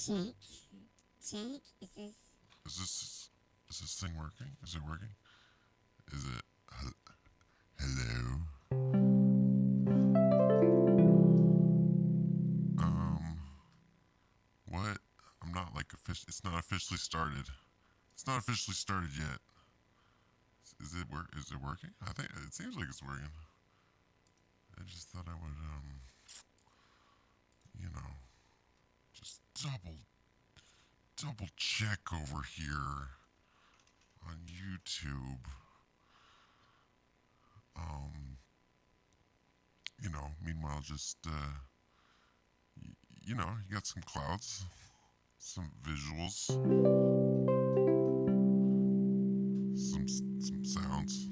Check. Check. Is this thing working? Is it working? Is it hello? Um what? I'm not like official. It's not officially started. It's not officially started yet. Is it work? Is it working? I think it seems like it's working. I just thought I would you know, just double check over here on YouTube. Um, meanwhile, just you got some clouds, some visuals, some sounds.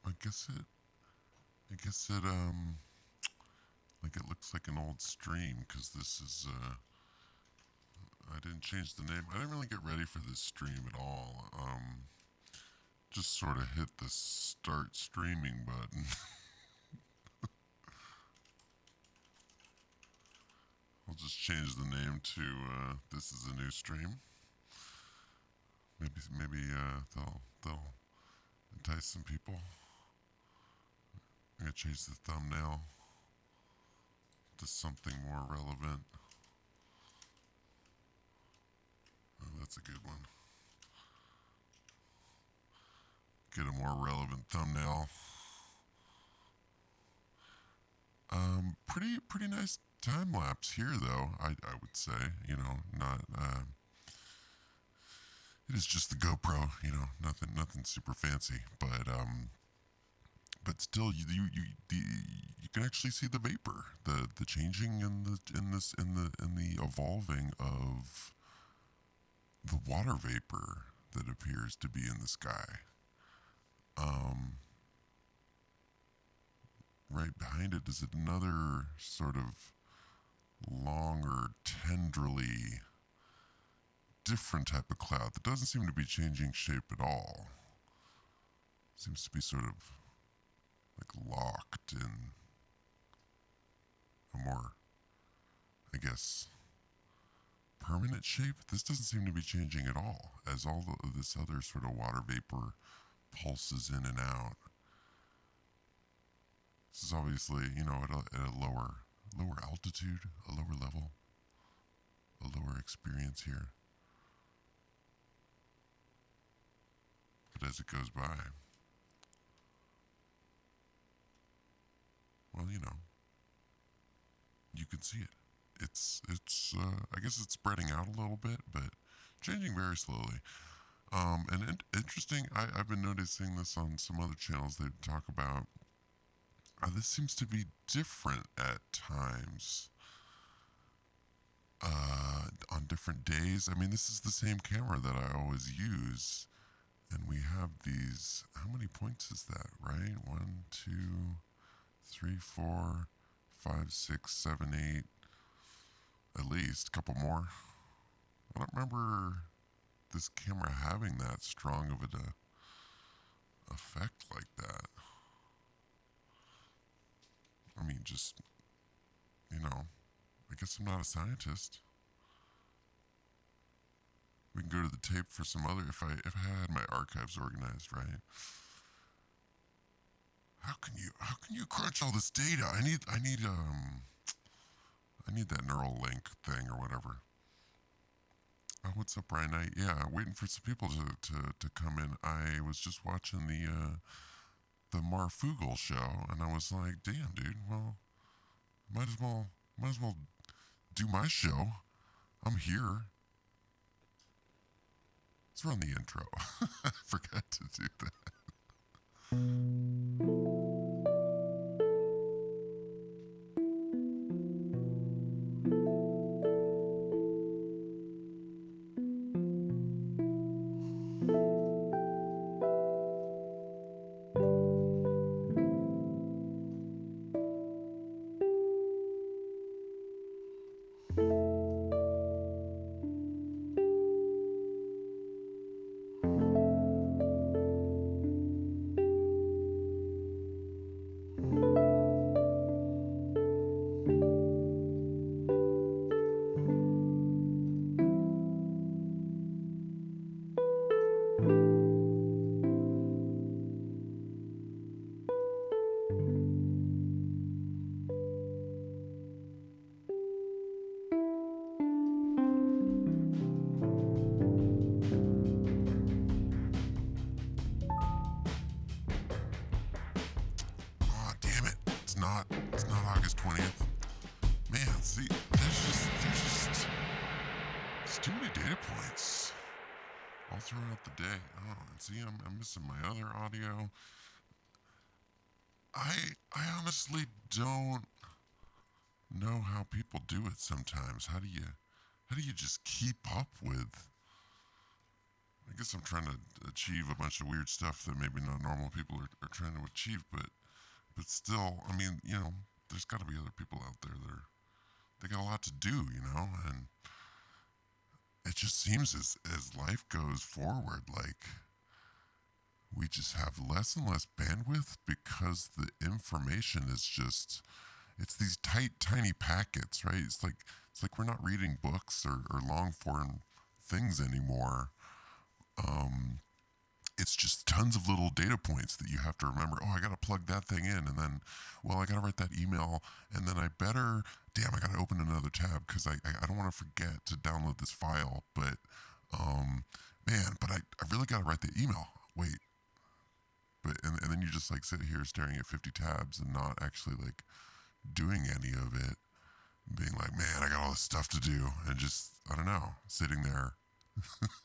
I guess it. I guess it. Like it looks like an old stream because this is. I didn't change the name. I didn't really get ready for this stream at all. Just sort of hit the start streaming button. I'll just change the name to this is a new stream. Maybe they'll entice some people. I'm gonna change the thumbnail to something more relevant. Oh, that's a good one. Get a more relevant thumbnail. Pretty nice time lapse here though. I would say, not. It is just the GoPro, nothing super fancy, but still, you can actually see the vapor, the changing in the evolving of the water vapor that appears to be in the sky. Um, right behind it is another sort of longer, tenderly different type of cloud that doesn't seem to be changing shape at all. Seems to be sort of like locked in a more, I guess, permanent shape. This doesn't seem to be changing at all, as this other sort of water vapor pulses in and out. This is obviously, at a lower altitude, a lower level, a lower experience here. But as it goes by, well, you can see it. I guess it's spreading out a little bit, but changing very slowly. And interesting, I've been noticing this on some other channels. They talk about this seems to be different at times on different days. I mean, this is the same camera that I always use, and we have these. How many points is that? Right? 1, 2, 3, 4, 5, 6, 7, 8. At least a couple more. I don't remember this camera having that strong of an effect like that. I mean, just, I guess I'm not a scientist. we can go to the tape for some other. If I had my archives organized, right? How can you crunch all this data? I need that neural link thing or whatever. Oh, what's up, Brian Knight? Yeah, waiting for some people to come in. I was just watching the Marfugel show, and I was like, damn, dude. Well, might as well do my show. I'm here. Let's run the intro. I forgot to do that. Oh, damn it. It's not August 20th. Man, see, there's too many data points all throughout the day. Oh, and see, I'm missing my other audio. I honestly don't know how people do it sometimes. How do you just keep up with? I guess I'm trying to achieve a bunch of weird stuff that maybe not normal people are trying to achieve, but still, I mean, there's got to be other people out there that they got a lot to do, and it just seems as life goes forward, like we just have less and less bandwidth because the information is just it's these tight, tiny packets, right? It's like we're not reading books or long form things anymore. Um, it's just tons of little data points that you have to remember. Oh, I got to plug that thing in, and then, well, I got to write that email, and then I got to open another tab because I don't want to forget to download this file. But, man, I really got to write the email. Wait, and then you just like sit here staring at 50 tabs and not actually like doing any of it, being like, man, I got all this stuff to do, and just, I don't know, sitting there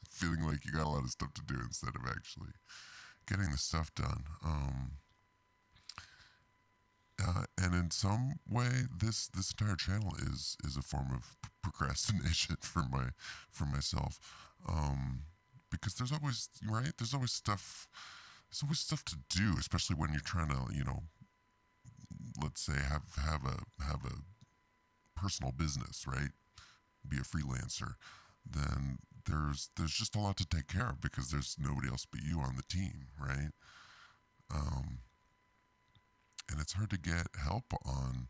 feeling like you got a lot of stuff to do instead of actually getting the stuff done. And in some way, this entire channel is a form of procrastination for myself, because there's always right. There's always stuff. There's always stuff to do, especially when you're trying to, let's say have a personal business, right? Be a freelancer. Then there's just a lot to take care of because there's nobody else but you on the team, right? Um, and it's hard to get help on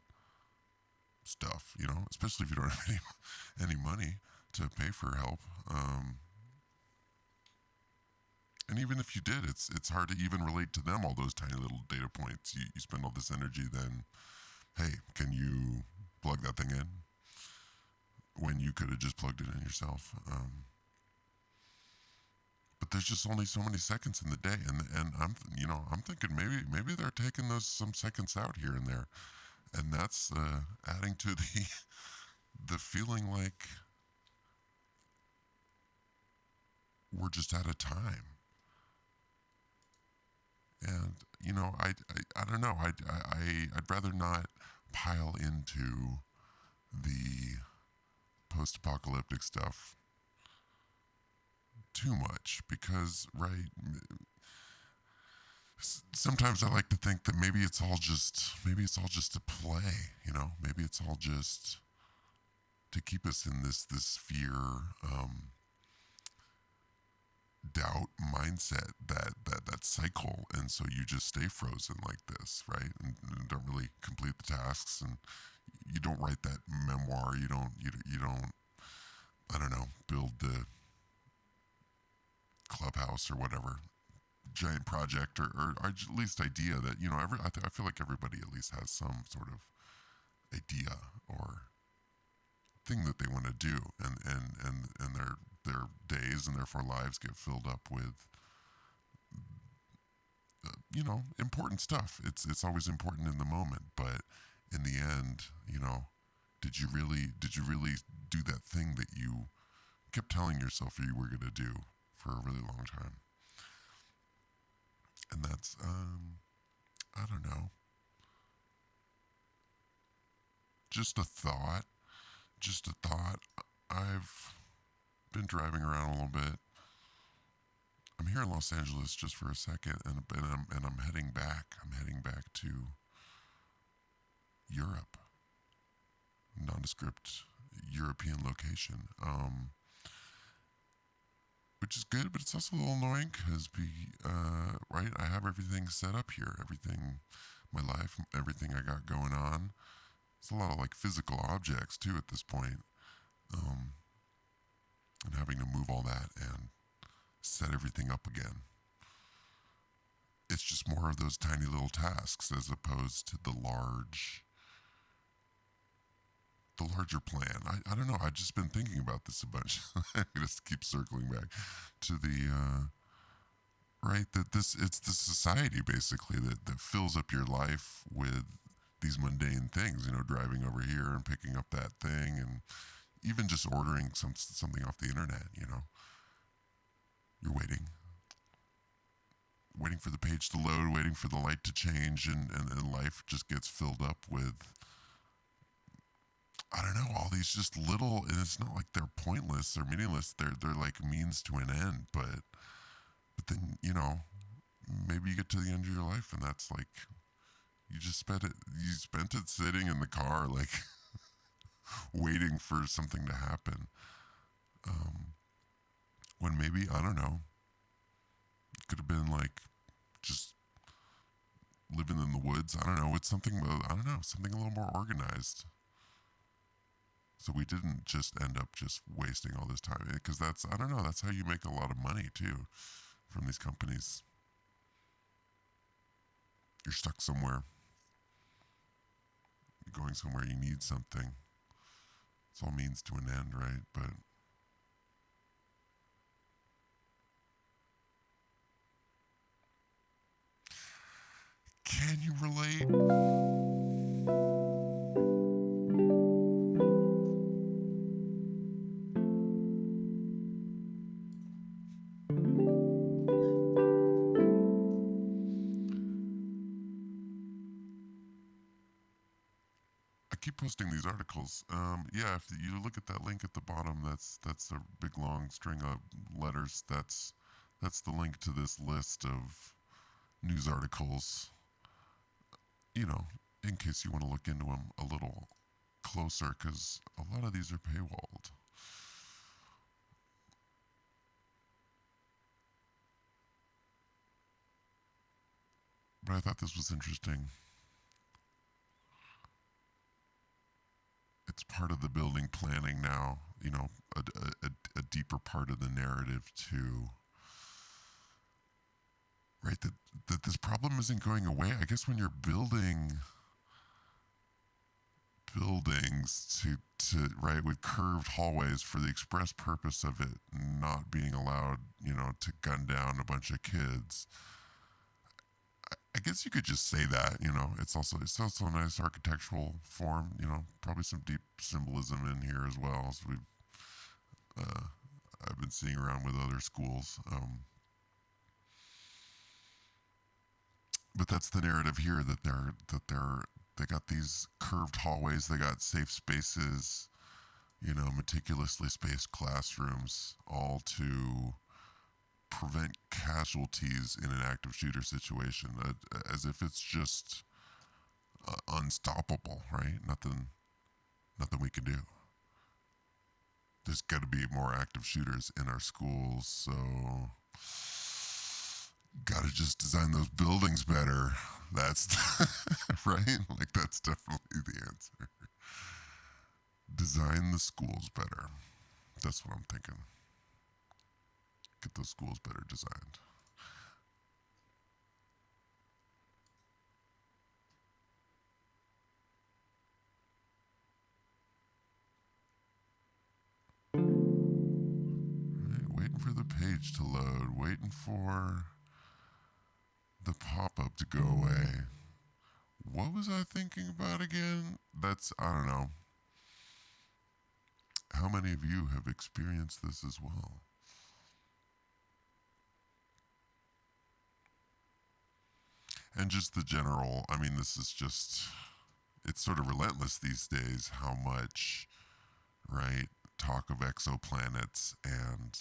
stuff, especially if you don't have any money to pay for help. And even if you did, it's hard to even relate to them all those tiny little data points. You spend all this energy, then, hey, can you plug that thing in? When you could have just plugged it in yourself. But there's just only so many seconds in the day, and I'm thinking maybe they're taking those some seconds out here and there, and that's adding to the feeling like we're just out of time. And I don't know. I'd rather not pile into the post-apocalyptic stuff too much because, right, sometimes I like to think that maybe it's all just a play, maybe it's all just to keep us in this fear, doubt mindset, that cycle, and so you just stay frozen like this, right, and don't really complete the tasks, and you don't write that memoir, you don't I don't know, build clubhouse or whatever giant project or at least idea that I feel like everybody at least has some sort of idea or thing that they want to do, and their days and therefore lives get filled up with important stuff. It's always important in the moment, but in the end, did you really do that thing that you kept telling yourself you were going to do for a really long time? And that's I don't know, just a thought. Just a thought. I've been driving around a little bit. I'm here in Los Angeles just for a second, and I'm heading back. I'm heading back to Europe, nondescript European location, which is good, but it's also a little annoying because right, I have everything set up here, everything, my life, everything I got going on. It's a lot of like physical objects too at this point, and having to move all that and set everything up again. It's just more of those tiny little tasks as opposed to the larger plan. I don't know. I've just been thinking about this a bunch. I just keep circling back to the right that it's the society basically that fills up your life with these mundane things. Driving over here and picking up that thing, and even just ordering something off the internet. You're waiting for the page to load, waiting for the light to change, and life just gets filled up with, I don't know, all these just little, and it's not like they're pointless or meaningless. They're like means to an end, but then maybe you get to the end of your life and that's like you spent it sitting in the car like waiting for something to happen. When maybe, I don't know, it could have been like just living in the woods. I don't know. It's something. I don't know. Something a little more organized. So we didn't just end up just wasting all this time, because I don't know. That's how you make a lot of money too, from these companies. You're stuck somewhere. You're going somewhere. You need something. It's all means to an end, right? But can you relate? I keep posting these articles. Yeah, if you look at that link at the bottom, that's a big long string of letters. That's the link to this list of news articles. You know, in case you want to look into them a little closer, because a lot of these are paywalled. But I thought this was interesting. It's part of the building planning now. A deeper part of the narrative too. Right, that this problem isn't going away. I guess when you're building buildings to right with curved hallways for the express purpose of it not being allowed, to gun down a bunch of kids. I guess you could just say that, it's also a nice architectural form, probably some deep symbolism in here as well, as uh, I've been seeing around with other schools. But that's the narrative here, they got these curved hallways, they got safe spaces, meticulously spaced classrooms, all to prevent casualties in an active shooter situation, as if it's just unstoppable, right? Nothing we can do. There's got to be more active shooters in our schools, so got to just design those buildings better. That's right. Like that's definitely the answer. Design the schools better. That's what I'm thinking. get those schools better designed. Right, waiting for the page to load, waiting for the pop-up to go away. What was I thinking about again? I don't know. How many of you have experienced this as well? And just the general, I mean, this is just, it's sort of relentless these days how much, right, talk of exoplanets and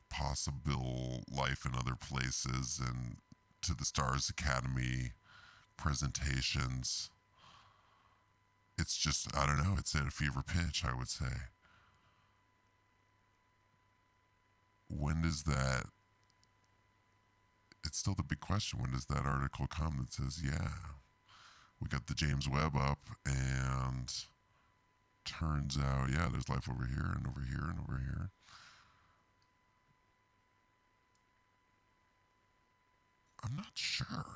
possible life in other places and to the Stars Academy presentations. It's just, I don't know, it's at a fever pitch, I would say. When does that, it's still the big question, when does that article come that says, yeah, we got the James Webb up and turns out, yeah, there's life over here and over here and over here. I'm not sure.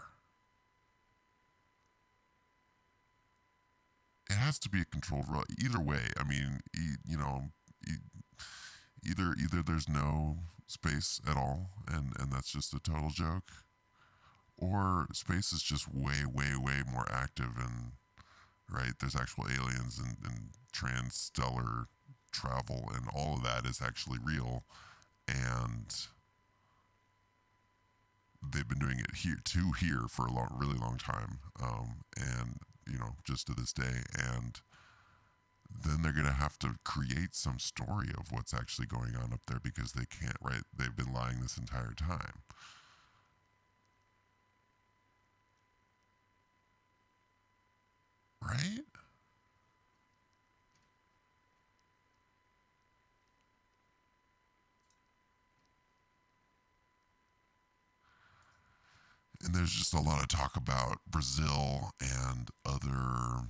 It has to be a controlled run. Either way, I mean, either there's no space at all, and that's just a total joke, or space is just way more active, and right, there's actual aliens and transstellar travel, and all of that is actually real, and they've been doing it here for a really long time, and just to this day, and then they're going to have to create some story of what's actually going on up there because they can't, right? They've been lying this entire time. Right? And there's just a lot of talk about Brazil and other,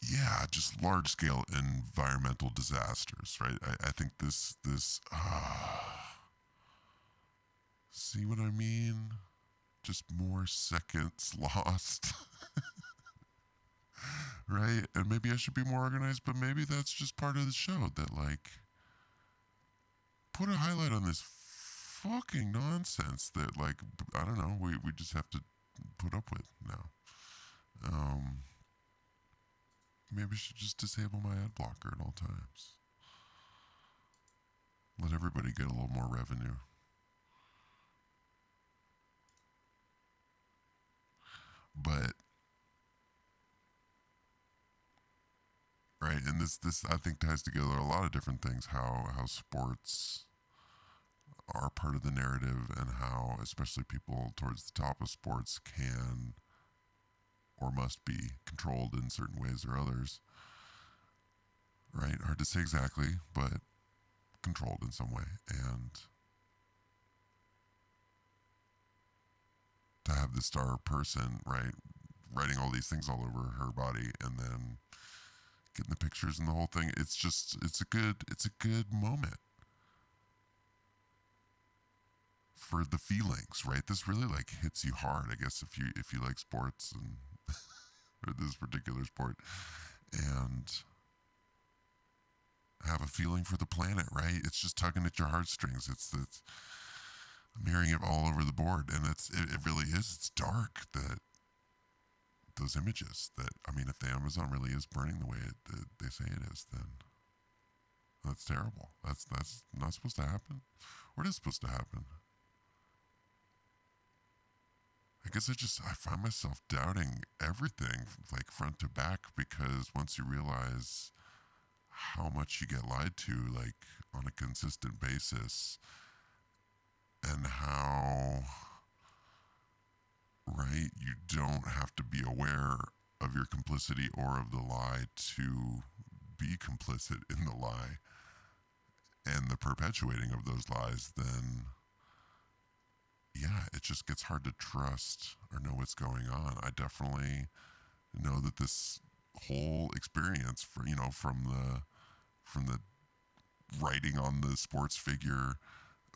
yeah, just large scale environmental disasters, right? I think see what I mean? Just more seconds lost, right? And maybe I should be more organized, but maybe that's just part of the show that, like, put a highlight on this fucking nonsense that, like, I don't know, we just have to put up with now. Maybe I should just disable my ad blocker at all times. Let everybody get a little more revenue. But right, and this I think ties together a lot of different things. How sports are part of the narrative, and how especially people towards the top of sports can or must be controlled in certain ways or others. Right, hard to say exactly, but controlled in some way, and to have the star person, right, writing all these things all over her body, and then getting the pictures and the whole thing. It's a good moment for the feelings, right? This really, like, hits you hard, I guess, if you like sports and or this particular sport, and have a feeling for the planet, right? It's just tugging at your heartstrings. I'm hearing it all over the board, and it really is. It's dark, that those images. That, I mean, if the Amazon really is burning the way they say it is, then that's terrible. That's not supposed to happen. What is supposed to happen? I guess I find myself doubting everything, like, front to back, because once you realize how much you get lied to, like, on a consistent basis, and how, right, you don't have to be aware of your complicity or of the lie to be complicit in the lie and the perpetuating of those lies, then yeah, it just gets hard to trust or know what's going on. I definitely know that this whole experience, from the writing on the sports figure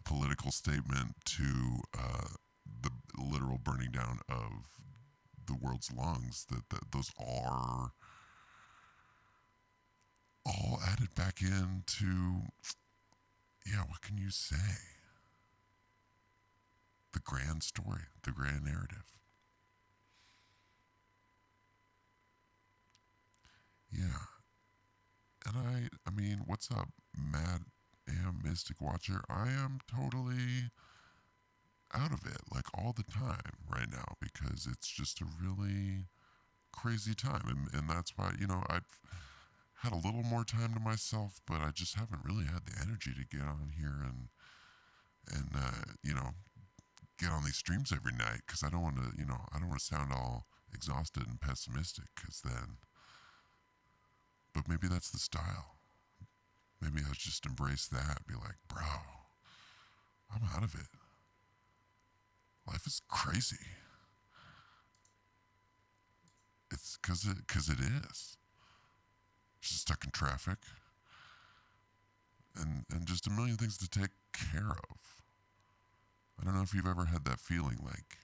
political statement to the literal burning down of the world's lungs, that those are all added back into, yeah, what can you say? The grand story, the grand narrative. Yeah. And I mean, what's up, Mad Am Mystic Watcher? I am totally out of it, like all the time right now, because it's just a really crazy time. And that's why, I've had a little more time to myself, but I just haven't really had the energy to get on here and get on these streams every night, because I don't want to, I don't want to sound all exhausted and pessimistic, because then, but maybe that's the style. Maybe I'll just embrace that, be like, bro, I'm out of it. Life is crazy. It's because it is. Just stuck in traffic, and just a million things to take care of. I don't know if you've ever had that feeling, like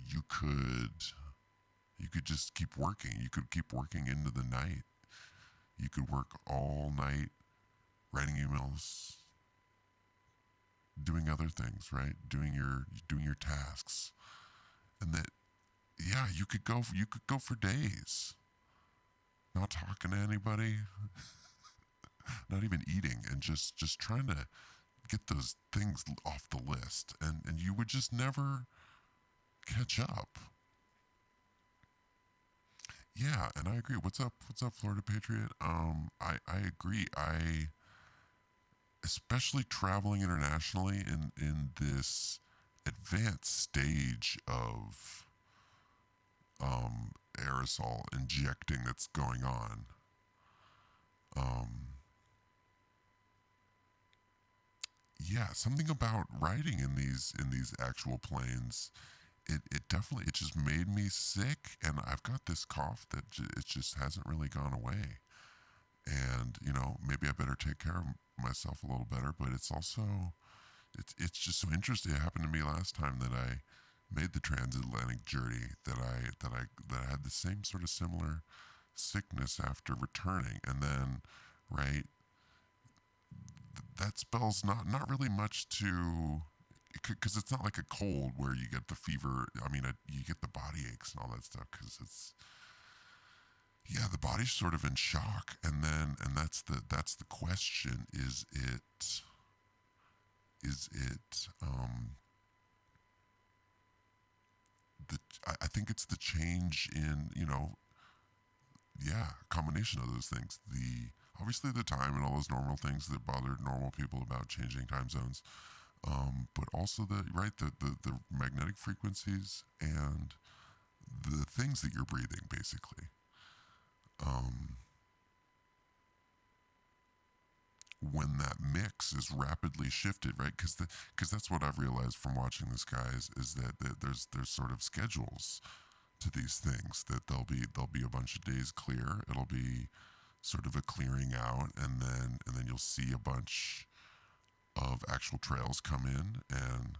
you could just keep working. You could keep working into the night. You could work all night writing emails, doing other things, right? Doing your tasks. And that, yeah, you could go for days not talking to anybody, not even eating, and just trying to get those things off the list, and you would just never catch up. Yeah, and I agree. What's up, Florida Patriot? I agree. I, especially traveling internationally in this advanced stage of aerosol injecting that's going on. Um, yeah, something about riding in these actual planes. It definitely, it just made me sick, and I've got this cough that it just hasn't really gone away. And maybe I better take care of myself a little better. But it's also, it's just so interesting. It happened to me last time that I made the transatlantic journey, that I had the same sort of similar sickness after returning, and then, right, that spells not really much to, because it's not like a cold where you get the fever. I mean, you get the body aches and all that stuff, because it's, yeah, the body's sort of in shock, and that's the question: is it the I think it's the change in, yeah, combination of those things. The obviously the time and all those normal things that bothered normal people about changing time zones, but also the magnetic frequencies and the things that you're breathing, basically. Um, when that mix is rapidly shifted, right? Because that's what I've realized from watching this, guys, is that there's sort of schedules to these things, that there'll be a bunch of days clear. It'll be sort of a clearing out, and then you'll see a bunch of actual trails come in and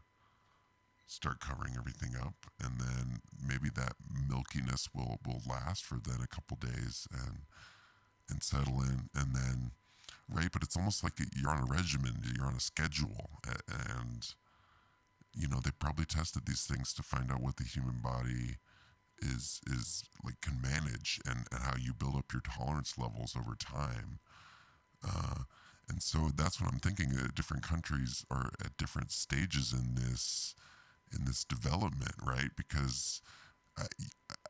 start covering everything up, and then maybe that milkiness will last for then a couple days and settle in, and then, right, but it's almost like you're on a regimen, you're on a schedule, and they probably tested these things to find out what the human body is like, can manage, and how you build up your tolerance levels over time. uh, and so that's what I'm thinking. Different countries are at different stages in this development, right? Because I,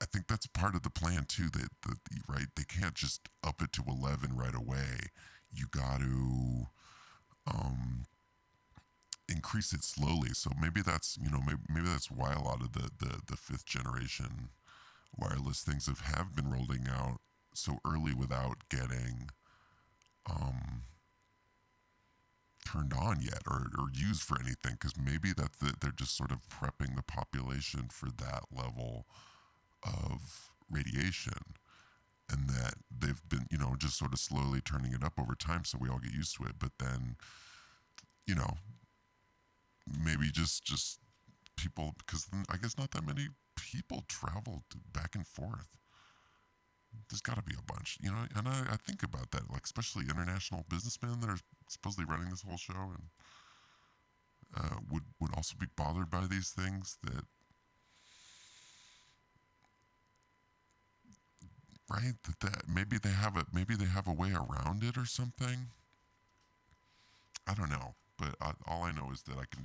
I think that's part of the plan too. That right, they can't just up it to 11 right away. You got to increase it slowly. So maybe that's, maybe that's why a lot of the fifth generation wireless things have been rolling out so early without getting turned on yet, or used for anything, because maybe they're just sort of prepping the population for that level of radiation, and that they've been, just sort of slowly turning it up over time so we all get used to it. But then, you know, maybe just people, because I guess not that many people travel back and forth. There's got to be a bunch, and I think about that, like especially international businessmen that are supposedly running this whole show and would also be bothered by these things that, right, that maybe they have a way around it or something. I don't know, but all I know is that I can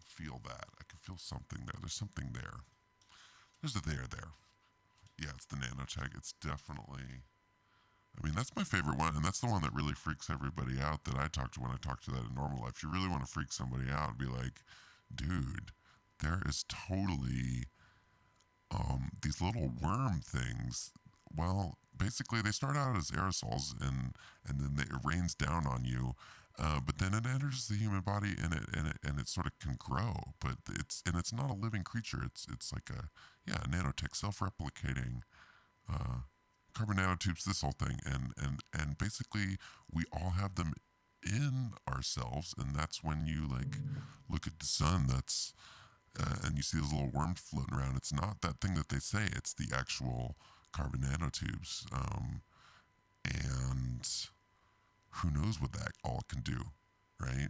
feel that. I can feel something there. There's something there. There's a there. Yeah, it's the nanotech. It's definitely. I mean, that's my favorite one, and that's the one that really freaks everybody out that I talk to when I talk to that in normal life. You really want to freak somebody out, be like, dude, there is totally these little worm things. Well, basically, they start out as aerosols, and then it rains down on you. But then it enters the human body, and it sort of can grow. But it's not a living creature. It's like a nanotech, self-replicating carbon nanotubes. This whole thing, and basically, we all have them in ourselves, and that's when you like look at the sun. And you see those little worms floating around. It's not that thing that they say. It's the actual carbon nanotubes. And who knows what that all can do, right?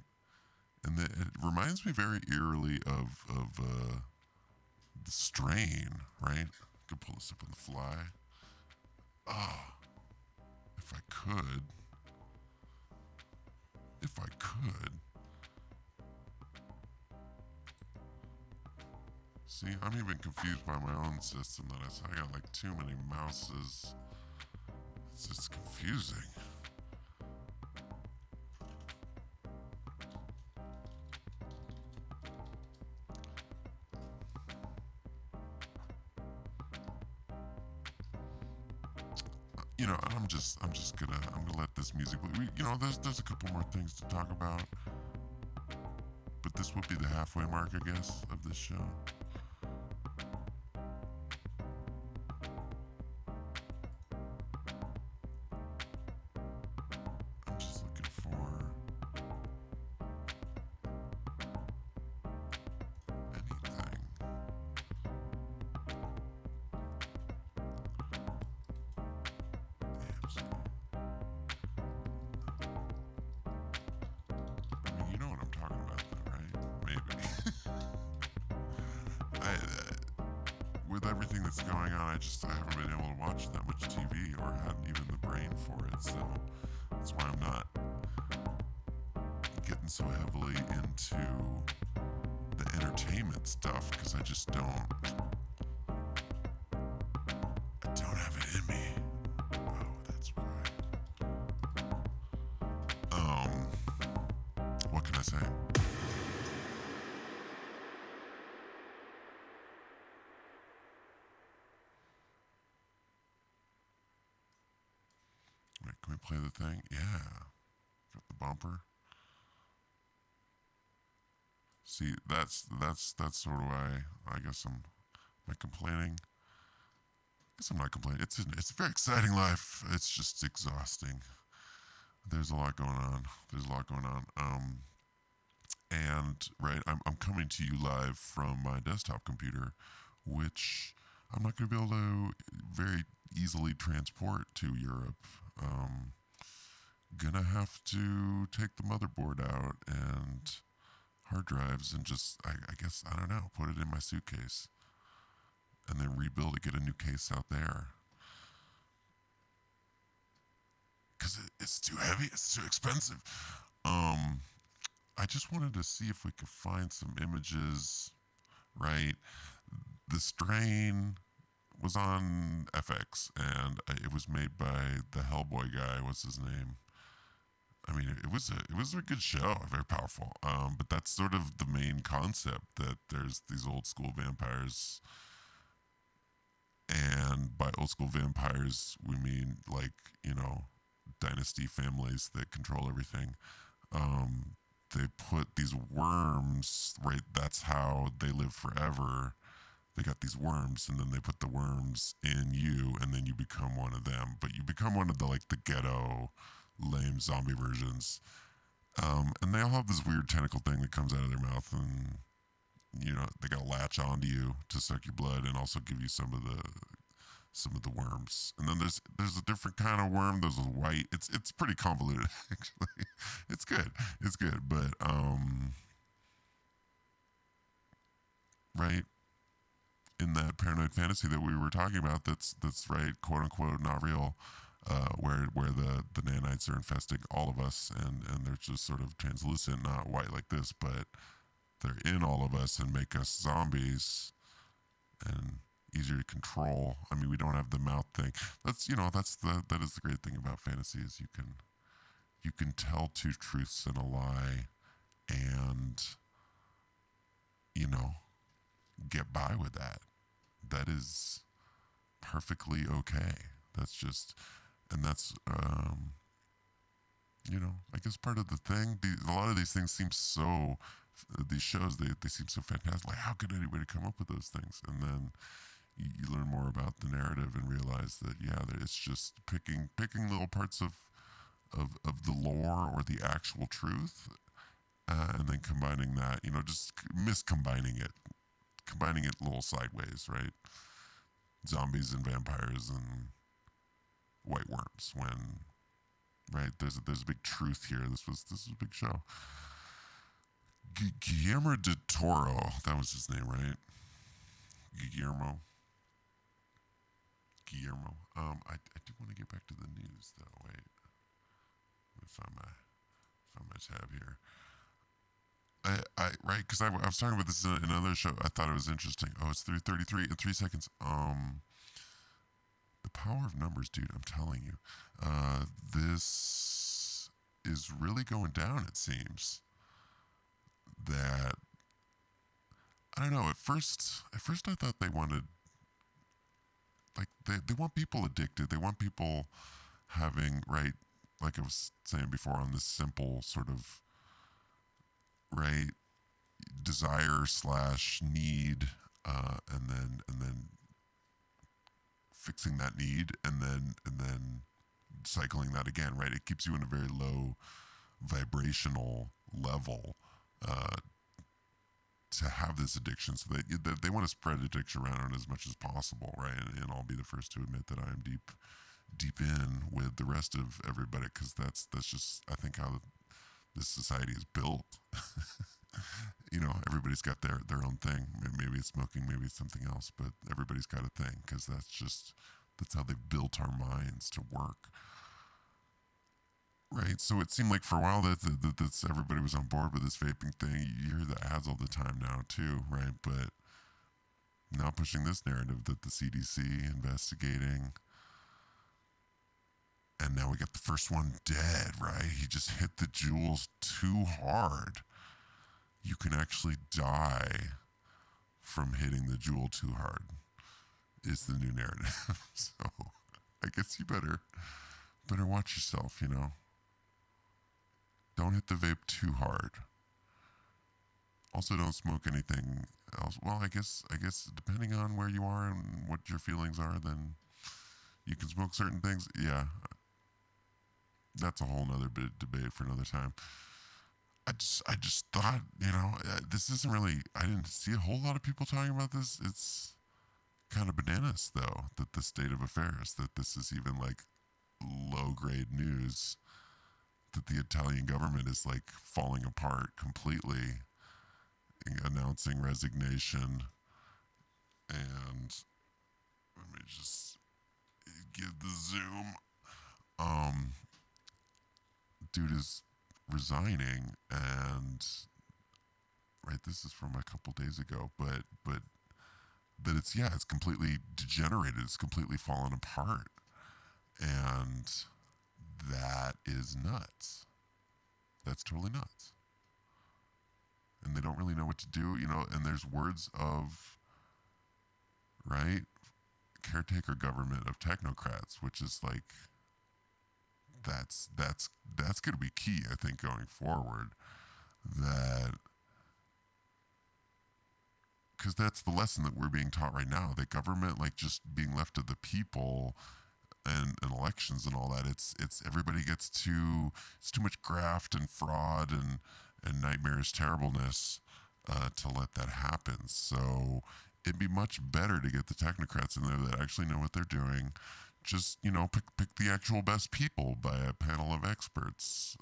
And it reminds me very eerily of the strain, right? I could pull this up on the fly. Ah, if I could. If I could. See, I'm even confused by my own system that I got like too many mouses. It's just confusing. I'm gonna let this music. There's a couple more things to talk about, but this will be the halfway mark, I guess, of this show. I'm just looking for anything. Damn, son. I mean, you know what I'm talking about, though, right? Maybe. With everything that's going on, I haven't been able to watch that much TV or hadn't even the brain for it. So that's why I'm not getting so heavily into the entertainment stuff, because I just don't. I don't have it in me. Oh, that's right. What can I say? Wait, can we play the thing? Yeah. Got the bumper. See, that's sort of why I guess am I complaining? I guess I'm not complaining. It's a very exciting life. It's just exhausting. There's a lot going on. And right, I'm coming to you live from my desktop computer, which I'm not going to be able to very easily transport to Europe. Gonna have to take the motherboard out and hard drives and just, I guess, I don't know, put it in my suitcase and then rebuild it, get a new case out there. Because it's too heavy, it's too expensive. I just wanted to see if we could find some images, right? The Strain was on FX, and it was made by the Hellboy guy. What's his name? I mean, it was a good show, very powerful. But that's sort of the main concept, that there's these old school vampires, and by old school vampires we mean like dynasty families that control everything. They put these worms, right? That's how they live forever. they got these worms, and then they put the worms in you, and then you become one of them. But you become one of the like the ghetto, lame zombie versions. And they all have this weird tentacle thing that comes out of their mouth, and they got to latch onto you to suck your blood, and also give you some of the worms. And then there's a different kind of worm. There's a white. It's pretty convoluted actually. It's good. It's good, but right in that paranoid fantasy that we were talking about, that's right, quote unquote, not real. Where the nanites are infesting all of us, and they're just sort of translucent, not white like this, but they're in all of us and make us zombies and easier to control. I mean, we don't have the mouth thing. That is the great thing about fantasy is you can tell two truths and a lie, and you know get by with that. That is perfectly okay. That's just, and that's I guess part of the thing. A lot of these things seem so. These shows they seem so fantastic. Like, how could anybody come up with those things? And then you learn more about the narrative and realize that it's just picking little parts of the lore or the actual truth, and then combining that, just miscombining it, combining it a little sideways, right? Zombies and vampires and white worms. When right there's a big truth here. This was a big show. Guillermo de Toro, that was his name, right? Guillermo. Guillermo. I do want to get back to the news though. Wait, let me find my tab here. Right, because I was talking about this in another show. I thought it was interesting. Oh, it's 3:33 in 3 seconds. The power of numbers, dude. I'm telling you, this is really going down. It seems that I don't know. At first, I thought they wanted like they want people addicted. They want people having right, like I was saying before, on this simple sort of right desire slash need, and then fixing that need, and then cycling that again, right? It keeps you in a very low vibrational level, uh, to have this addiction, so that they want to spread addiction around as much as possible, right? And I'll be the first to admit that I am deep in with the rest of everybody, because that's just, I think, how this society is built. Everybody's got their own thing. Maybe it's smoking, maybe it's something else, but everybody's got a thing, because that's how they've built our minds to work. Right, so it seemed like for a while that everybody was on board with this vaping thing. You hear the ads all the time now too, right? But now pushing this narrative that the CDC investigating, and now we got the first one dead, right? He just hit the jewels too hard. You can actually die from hitting the jewel too hard, is the new narrative. So I guess you better watch yourself, Don't hit the vape too hard. Also, don't smoke anything else. Well, I guess depending on where you are and what your feelings are, then you can smoke certain things. Yeah, that's a whole nother bit of debate for another time. I just thought, this isn't really. I didn't see a whole lot of people talking about this. It's kind of bananas, though, that the state of affairs, that this is even like low grade news, that the Italian government is like falling apart completely, announcing resignation. And let me just give the zoom. Um, Dude is resigning, and right, this is from a couple days ago, but that it's completely degenerated. It's completely fallen apart, and that is nuts. That's totally nuts. And they don't really know what to do, and there's words of right caretaker government of technocrats, which is like that's going to be key, I think, going forward. That because that's the lesson that we're being taught right now. That government, like just being left to the people, and elections and all that. It's everybody gets too. It's too much graft and fraud and nightmarish terribleness to let that happen. So it'd be much better to get the technocrats in there that actually know what they're doing. Just pick the actual best people by a panel of experts.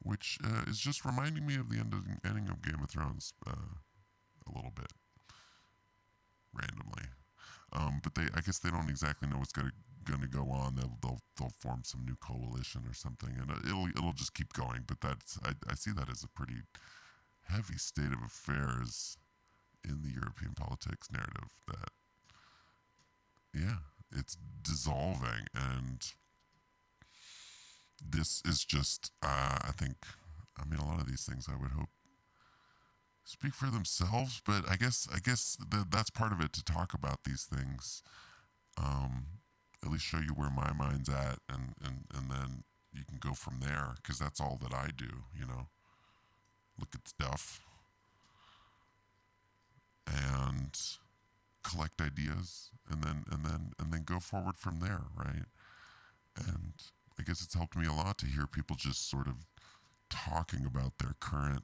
Which is just reminding me of the ending of Game of Thrones a little bit randomly. But I guess they don't exactly know what's going to go on. They'll form some new coalition or something, and it'll just keep going. But I see that as a pretty heavy state of affairs in the European politics narrative. That yeah, it's dissolving, and this is just I think. I mean, a lot of these things I would hope speak for themselves, but I guess that's part of it to talk about these things. Um, at least show you where my mind's at, and then you can go from there, because that's all that I do. Look at stuff and collect ideas, and then go forward from there, right? And I guess it's helped me a lot to hear people just sort of talking about their current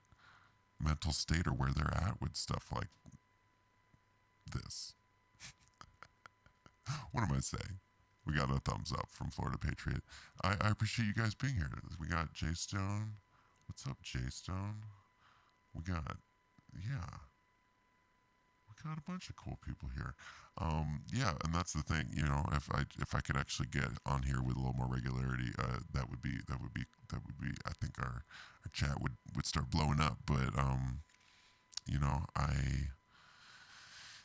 mental state or where they're at with stuff like this. What am I saying? We got a thumbs up from Florida Patriot. I appreciate you guys being here. We got Jay Stone. What's up, Jay Stone? We got, yeah, we got a bunch of cool people here. Yeah, and that's the thing. If I could actually get on here with a little more regularity, that would be. I think our chat would start blowing up. But I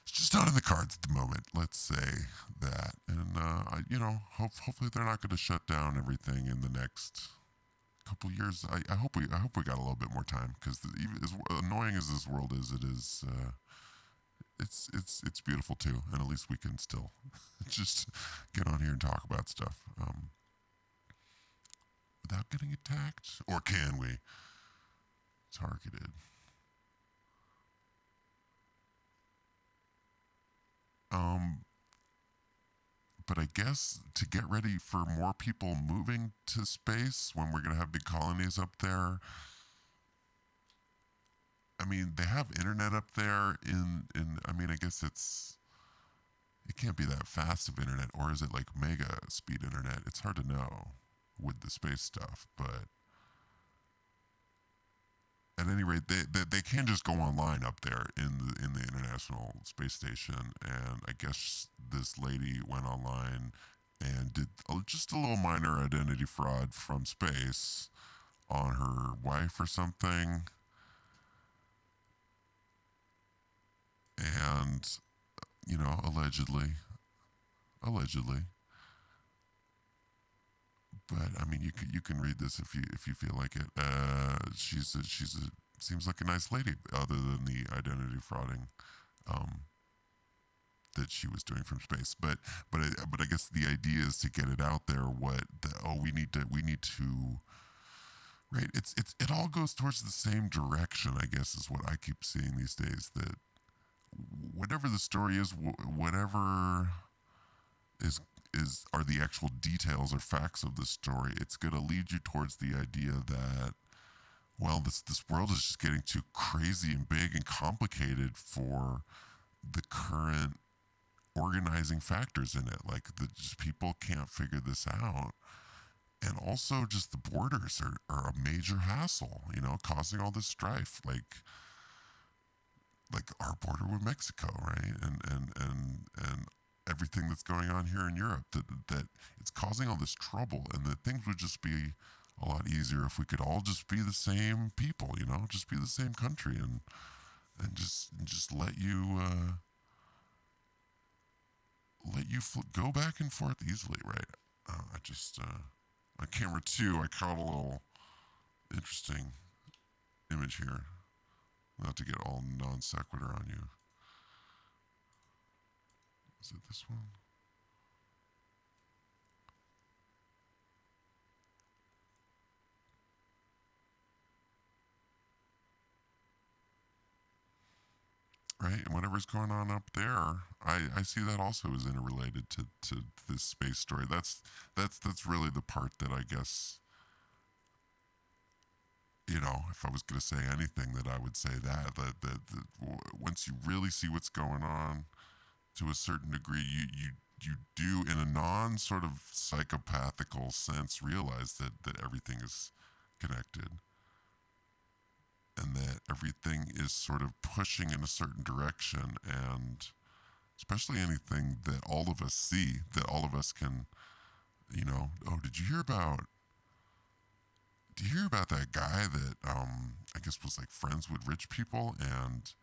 it's just not in the cards at the moment. Let's say that, and hopefully they're not going to shut down everything in the next couple years. I hope we got a little bit more time, because even as annoying as this world is, it is. It's beautiful too, and at least we can still just get on here and talk about stuff without getting attacked, or can we? Targeted. Um, but I guess to get ready for more people moving to space when we're gonna have big colonies up there. I mean, they have internet up there. I mean, I guess it can't be that fast of internet, or is it like mega speed internet? It's hard to know with the space stuff, but at any rate, they can just go online up there in the International Space Station, and I guess this lady went online and did just a little minor identity fraud from space on her wife or something, and allegedly. But I mean, you can read this if you feel like it. She's seems like a nice lady, other than the identity frauding um, that she was doing from space. But I guess the idea is to get it out there. We need to right. It all goes towards the same direction. I guess is what I keep seeing these days. That whatever the story is, whatever is are the actual details or facts of the story, it's going to lead you towards the idea that, well, this world is just getting too crazy and big and complicated for the current organizing factors in it. Like, just people can't figure this out. And also, just the borders are a major hassle, causing all this strife. Like our border with Mexico, right? And everything that's going on here in Europe, that it's causing all this trouble, and that things would just be a lot easier if we could all just be the same people, just be the same country, and just let you go back and forth easily, right? I just on camera 2, I caught a little interesting image here. Not to get all non sequitur on you. Is it this one? whatever's going on up there, I see that also as interrelated to this space story. That's really the part that I guess, if I was going to say anything, that I would say that once you really see what's going on to a certain degree, you do, in a non sort of psychopathical sense, realize that everything is connected and that everything is sort of pushing in a certain direction, and especially anything that all of us see, that all of us can, oh, did you hear about that guy that I guess was like friends with rich people, and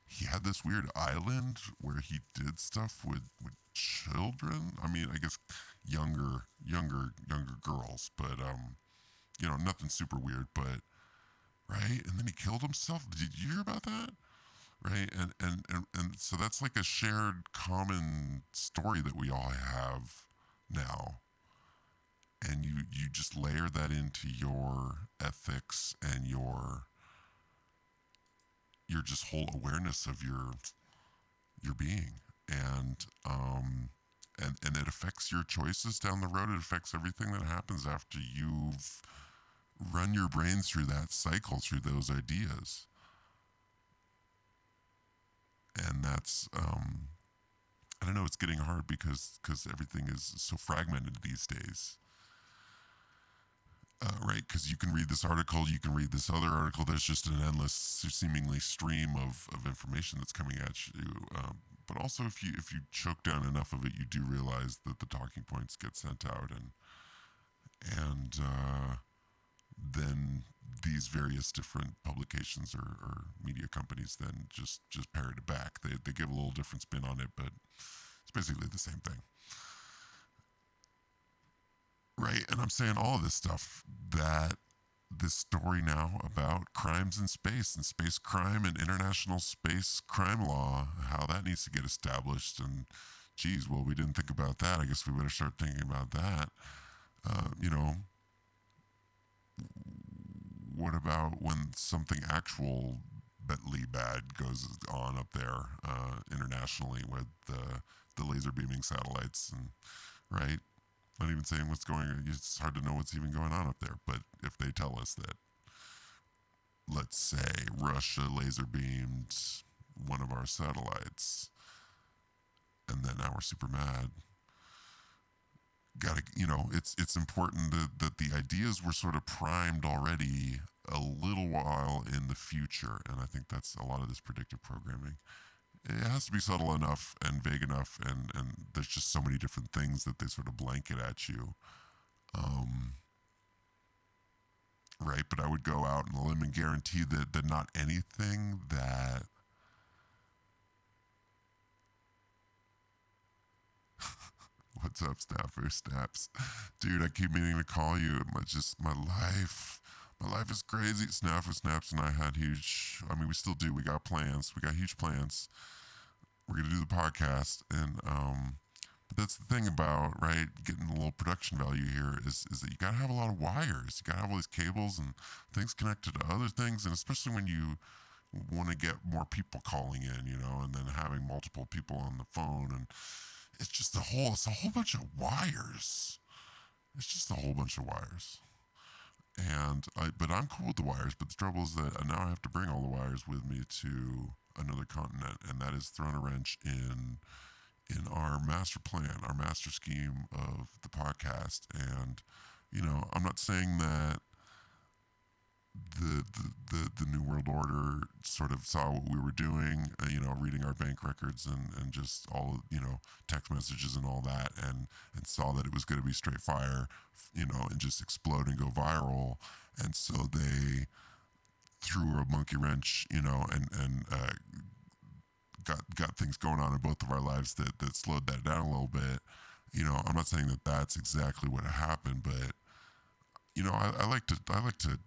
he had this weird island where he did stuff with children. I mean, I guess younger girls, but nothing super weird, but right. And then he killed himself. Did you hear about that? Right. And so that's like a shared common story that we all have now. And you just layer that into your ethics and your just whole awareness of your being, and and it affects your choices down the road. It affects everything that happens after you've run your brain through that cycle, through those ideas. And that's I don't know, it's getting hard because everything is so fragmented these days. Right, because you can read this article, you can read this other article. There's just an endless, seemingly stream of information that's coming at you. But also, if you choke down enough of it, you do realize that the talking points get sent out, and then these various different publications or media companies then just parrot it back. They give a little different spin on it, but it's basically the same thing. Right, and I'm saying all of this stuff, that this story now about crimes in space and space crime and international space crime law, how that needs to get established. And geez, well, we didn't think about that. I guess we better start thinking about that. You know, what about when something actually bad goes on up there internationally with the laser beaming satellites, and right? Not even saying what's going on. It's hard to know what's even going on up there. But if they tell us that, let's say, Russia laser beamed one of our satellites, and then now we're super mad. It's important that the ideas were sort of primed already a little while in the future. And I think that's a lot of this predictive programming. It has to be subtle enough and vague enough, and there's just so many different things that they sort of blanket at you. Right, but I would go out on a limb and guarantee that not anything that what's up, Snapper Snaps, dude? I keep meaning to call you. My life is crazy. Snapper Snaps and I had huge. I mean, we still do. We got plans. We got huge plans. We're gonna do the podcast, and but that's the thing about, right, getting a little production value here is that you gotta have a lot of wires. You gotta have all these cables and things connected to other things, and especially when you want to get more people calling in, and then having multiple people on the phone, and it's a whole bunch of wires. It's just a whole bunch of wires. But I'm cool with the wires. But the trouble is that now I have to bring all the wires with me to another continent, and that is throwing a wrench in our master plan, our master scheme of the podcast. And I'm not saying that the New World Order sort of saw what we were doing, reading our bank records and just all, text messages and all that, and saw that it was going to be straight fire, and just explode and go viral. And so they threw a monkey wrench, and got things going on in both of our lives that slowed that down a little bit. I'm not saying that that's exactly what happened, but I like to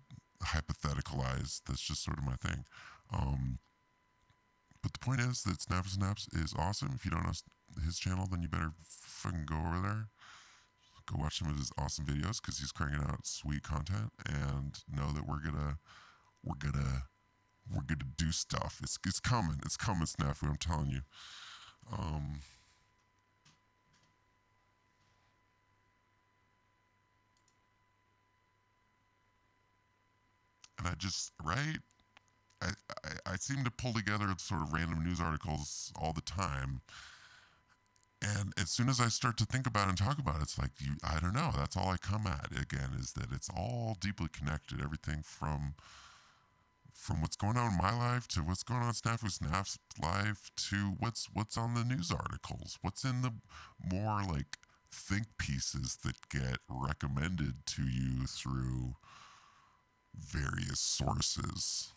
hypotheticalize. That's just sort of my thing. But the point is that Snaps is awesome. If you don't know his channel, then you better fucking go over there. Go watch some of his awesome videos because he's cranking out sweet content. And know that we're gonna we're gonna do stuff. It's coming. It's coming, Snafu. I'm telling you. Um, and I just right. I seem to pull together sort of random news articles all the time, and as soon as I start to think about it and talk about it, it's like I don't know. That's all I come at again is that it's all deeply connected. Everything from what's going on in my life to what's going on in Snafu Snap's life to what's on the news articles, what's in the more like think pieces that get recommended to you through various sources,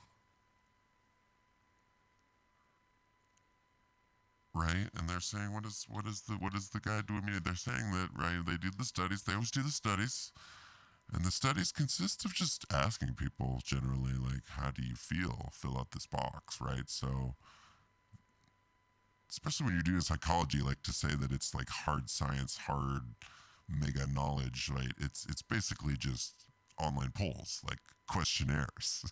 right? And they're saying what is the guy doing? They're saying that right. They do the studies. They always do the studies. And the studies consist of just asking people generally, like, how do you feel? Fill out this box, right? So especially when you're doing psychology, like to say that it's like hard science, hard mega knowledge, right? It's basically just online polls, like questionnaires,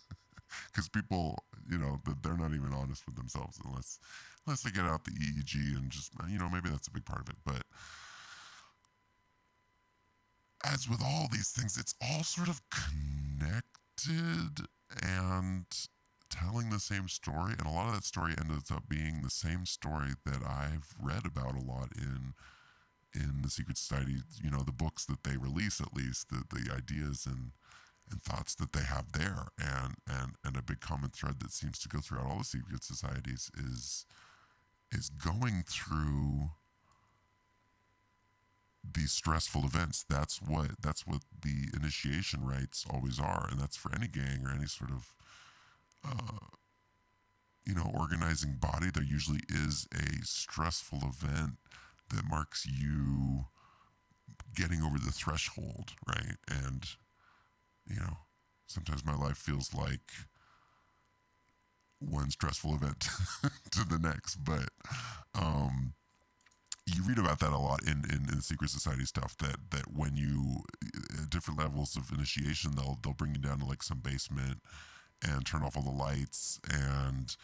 because people, they're not even honest with themselves unless they get out the EEG and just, maybe that's a big part of it. But as with all these things, it's all sort of connected and telling the same story, and a lot of that story ends up being the same story that I've read about a lot in the secret society, the books that they release, at least the ideas and thoughts that they have there, and a big common thread that seems to go throughout all the secret societies is going through these stressful events. That's what the initiation rites always are, and that's for any gang or any sort of uh, organizing body. There usually is a stressful event that marks you getting over the threshold, right? And you know, sometimes my life feels like one stressful event to the next, but um, you read about that a lot in secret society stuff, that when you at different levels of initiation, they'll bring you down to like some basement and turn off all the lights and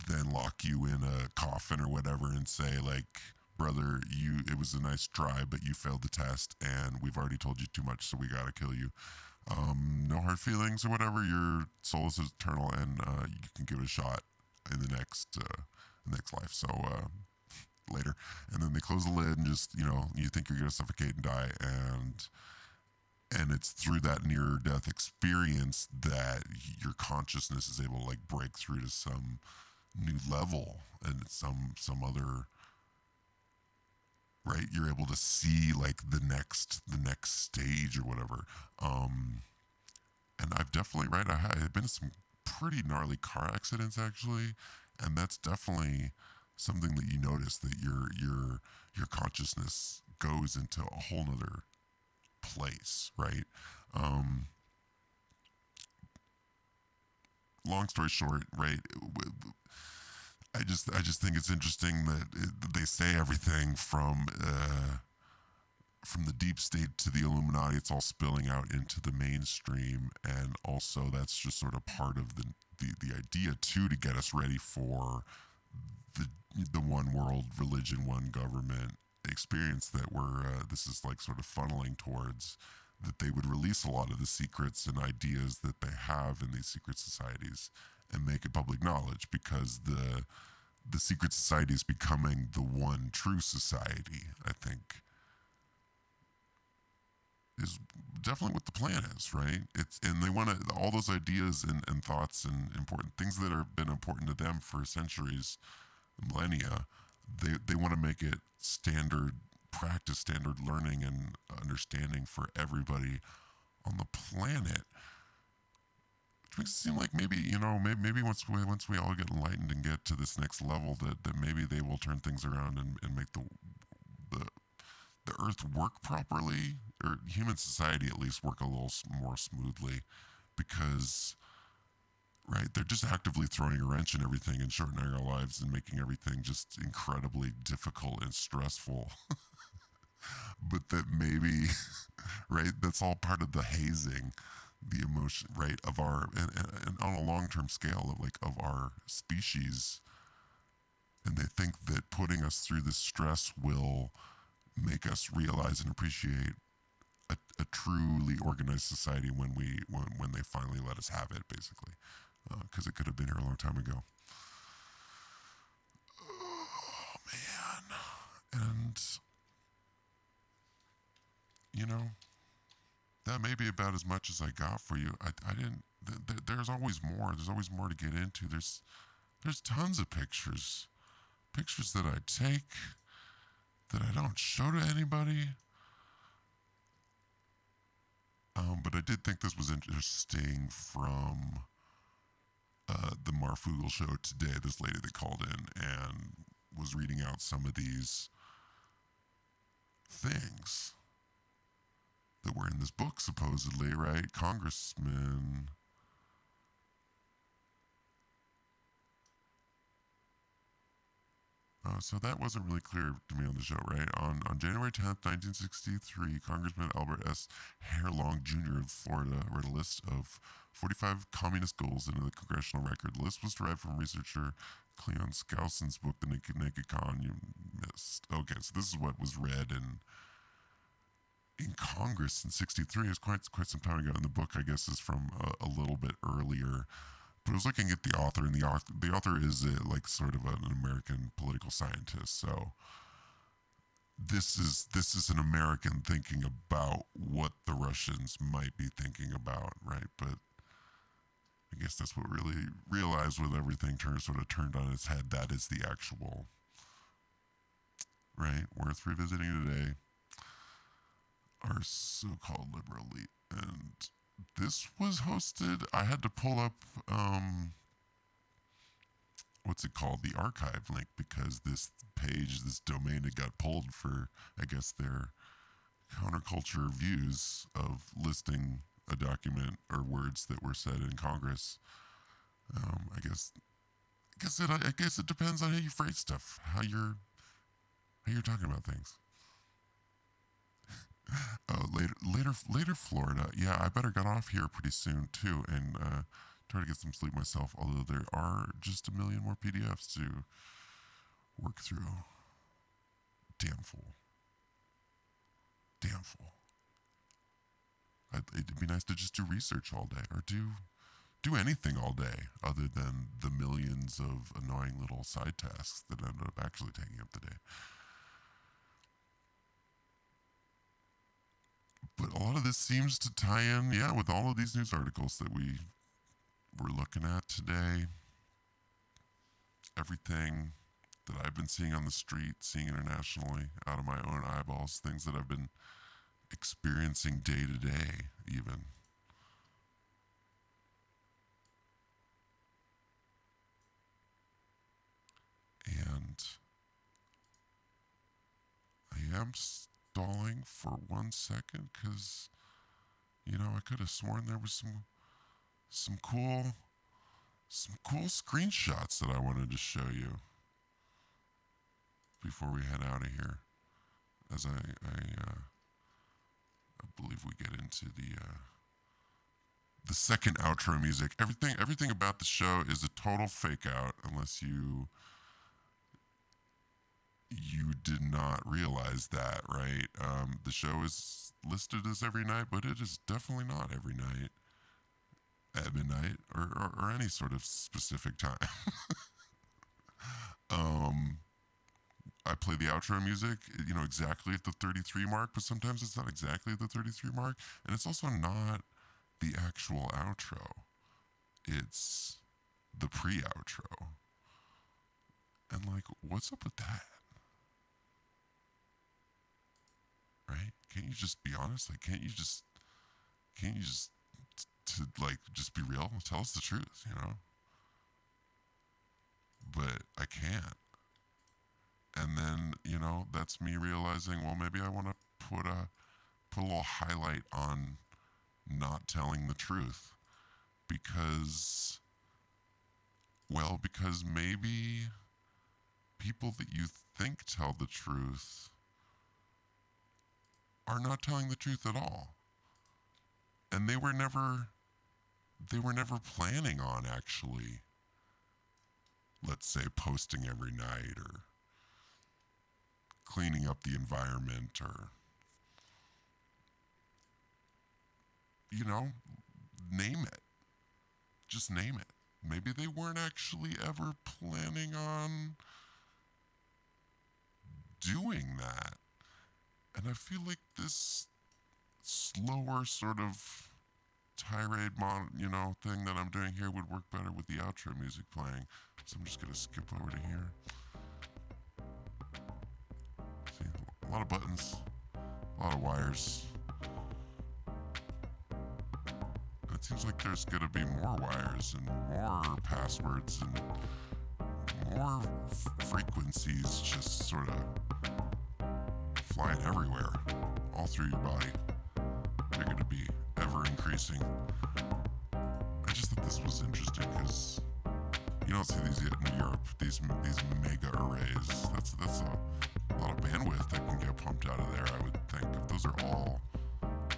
then lock you in a coffin or whatever and say like, brother, it was a nice try, but you failed the test and we've already told you too much, so we gotta kill you. No hard feelings or whatever. Your soul is eternal, and you can give it a shot in the next life. So later, and then they close the lid, and just you think you're gonna suffocate and die, and it's through that near death experience that your consciousness is able to like break through to some new level and some other, right, you're able to see like the next stage or whatever. And I've definitely, right, I've been in some pretty gnarly car accidents actually, and that's definitely something that you notice, that your consciousness goes into a whole nother place, right? um Long story short, right, I just think it's interesting that they say everything from the deep state to the Illuminati, it's all spilling out into the mainstream, and also that's just sort of part of the idea too, to get us ready for the the one world religion, one government experience that this is like sort of funneling towards, that they would release a lot of the secrets and ideas that they have in these secret societies and make it public knowledge, because the secret society is becoming the one true society, I think, is definitely what the plan is, right? And they want to, all those ideas and thoughts and important things that have been important to them for centuries, millennia. They want to make it standard practice, standard learning and understanding for everybody on the planet. Which makes it seem like maybe maybe once we all get enlightened and get to this next level, that maybe they will turn things around and make the the earth work properly, or human society at least work a little more smoothly, because right, they're just actively throwing a wrench in everything and shortening our lives and making everything just incredibly difficult and stressful. But that maybe right, that's all part of the hazing, the emotion, right, of our, and on a long-term scale of like of our species, and they think that putting us through this stress will make us realize and appreciate a truly organized society when they finally let us have it, basically, because it could have been here a long time ago. Oh man, and you know that may be about as much as I got for you. I didn't. There's always more. There's always more to get into. There's tons of pictures that I take that I don't show to anybody. But I did think this was interesting from the Marfugel show today. This lady that called in and was reading out some of these things that were in this book, supposedly, right? Congressman. So that wasn't really clear to me on the show, right? On January 10th, 1963, Congressman Albert S. Hairlong Jr. of Florida read a list of 45 communist goals into the congressional record. The list was derived from researcher Cleon Skousen's book, The Naked Con. You missed. Okay, so this is what was read in Congress in '63. It was quite some time ago. And the book, I guess, is from a little bit earlier. But I was looking at the author, and the author is like sort of an American political scientist. So this is an American thinking about what the Russians might be thinking about, right? But I guess that's what we really realized with everything sort of turned on its head. That is the actual, right, worth revisiting today. Our so-called liberal elite, and this was hosted. I had to pull up what's it called, the archive link, because this page, this domain, it got pulled for, I guess, their counterculture views of listing a document or words that were said in Congress. I guess it depends on how you phrase stuff, how you're talking about things. Later, Florida. Yeah, I better get off here pretty soon too, and try to get some sleep myself. Although there are just a million more PDFs to work through. Damn fool. Damn fool. It'd be nice to just do research all day, or do anything all day other than the millions of annoying little side tasks that end up actually taking up the day. But a lot of this seems to tie in, yeah, with all of these news articles that we were looking at today. Everything that I've been seeing on the street, seeing internationally, out of my own eyeballs, things that I've been experiencing day to day, even. And I am stalling for 1 second because, I could have sworn there was some cool screenshots that I wanted to show you before we head out of here. As I believe we get into the second outro music. Everything about the show is a total fake out, unless you did not realize that, right? The show is listed as every night, but it is definitely not every night at midnight or any sort of specific time. I play the outro music, exactly at the 33 mark, but sometimes it's not exactly at the 33 mark, and it's also not the actual outro. It's the pre-outro. And like, what's up with that? Right? Can't you just be honest? Like, can't you just just be real? Tell us the truth. But I can't. And then, that's me realizing, well, maybe I want to put a little highlight on not telling the truth because maybe people that you think tell the truth are not telling the truth at all. and they were never planning on actually, let's say, posting every night or cleaning up the environment or, you know, name it. Just name it. Maybe they weren't actually ever planning on doing that. And I feel like this slower sort of tirade thing that I'm doing here would work better with the outro music playing. So I'm just gonna skip over to here. See, a lot of buttons, a lot of wires. And it seems like there's gonna be more wires and more passwords and more frequencies just sort of flying everywhere, all through your body. They're going to be ever increasing. I just thought this was interesting because you don't see these yet in Europe. These mega arrays. That's a lot of bandwidth that can get pumped out of there. I would think if those are all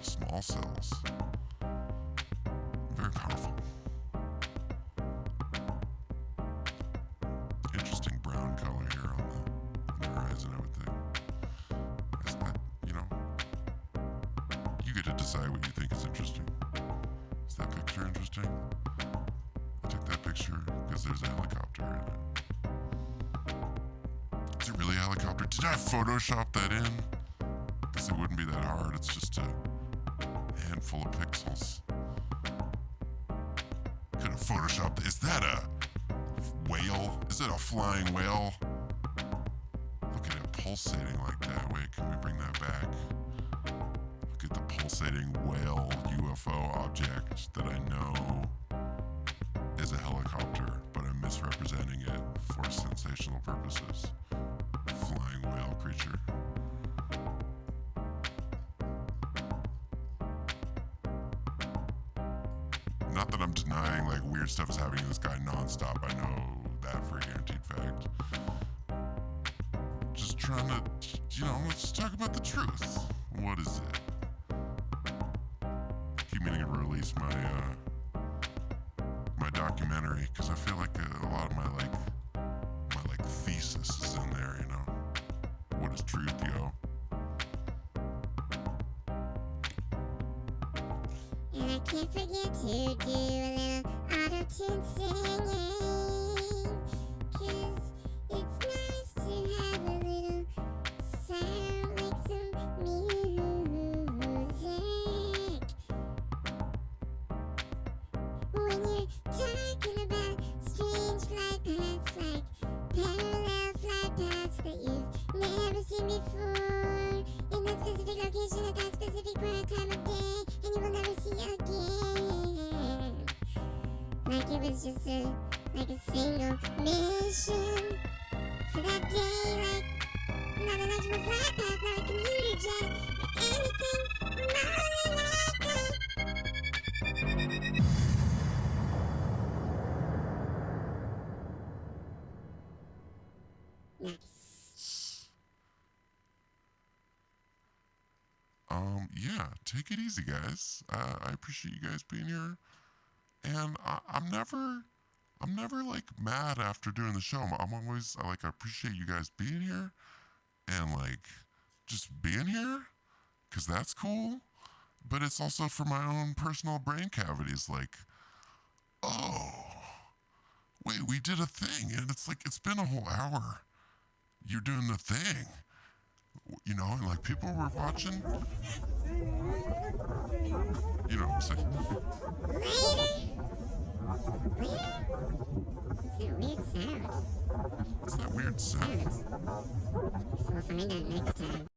small cells, very powerful. Interesting brown color here on the horizon, I would think. You get to decide what you think is interesting. Is that picture interesting? I took that picture because there's a helicopter in it. Is it really a helicopter? Did I Photoshop that in? Because it wouldn't be that hard. It's just a handful of pixels. Could have Photoshopped. Is that a whale? Is it a flying whale? Look at it pulsating like that. Wait, can we bring that back? Look at the pulsating whale UFO object that I know is a helicopter, but I'm misrepresenting it for sensational purposes. Flying whale creature. Not that I'm denying like weird stuff is happening to this guy nonstop. I know that for a guaranteed fact. Just trying to, let's talk about the truth. What is it? Keep meaning to release my documentary because I feel like a lot of my thesis is in there. What is truth, yo? And I can't forget to do a little auto-tune singing, 'cause it's nice to have a little sound like some music. When you're talking about strange flight paths, like parallel flight paths that you've never seen before, in that specific location at that specific point time of day, and you will never see again. Like it was just a single mission for that day, like not an actual flight path, not a commuter jet, or anything more like that. Nice. Yeah, take it easy, guys. I appreciate you guys being here, and I'm never like mad after doing the show. I'm always I appreciate you guys being here, and just being here, 'cause that's cool. But it's also for my own personal brain cavities. Oh, wait, we did a thing, and it's been a whole hour. You're doing the thing. And people were watching. You know what I'm saying? What's that weird sound? What's that weird sound? So we'll find out next time.